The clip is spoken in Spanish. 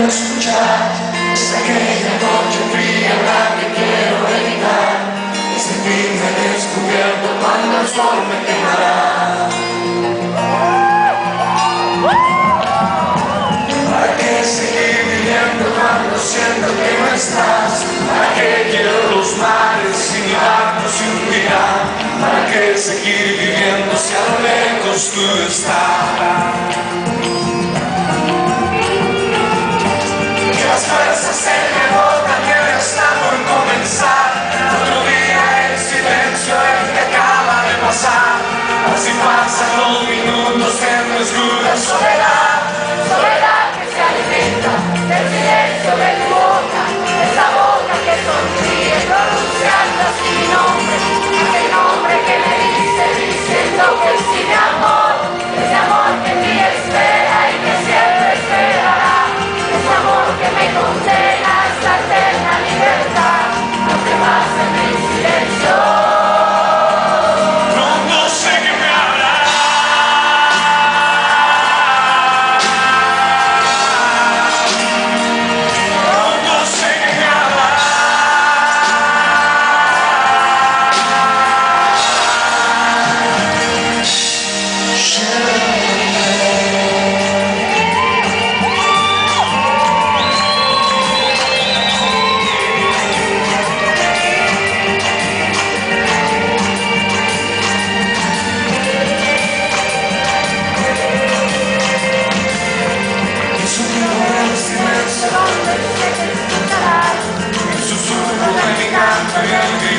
escuchar. Es aquella noche fría la que quiero evitar. Es sentirme descubierto cuando el sol me quemará. ¿Para qué seguir viviendo cuando siento que no estás? ¿Para qué quiero los mares si mi barco se hundirá? ¿Para qué seguir viviendo si a lo lejos tú estás? Las fuerzas se me agotan y ahora está por comenzar. Otro día el silencio el que acaba de pasar. Así pasan los minutos en mi oscura soledad. Soledad que se alimenta del silencio de tu boca, esa boca que sonríe pronunciando así mi nombre, aquel nombre que me dice diciendo que sí mi amor, ese amor que en mí espera y que siempre esperará, ese amor que me condena a esta eterna libertad, no se basa en mi silencio. No sé qué me hará. No sé qué me hará. El sonido del silencio, Donde sé que escucharás el susurro de mi canto y el grito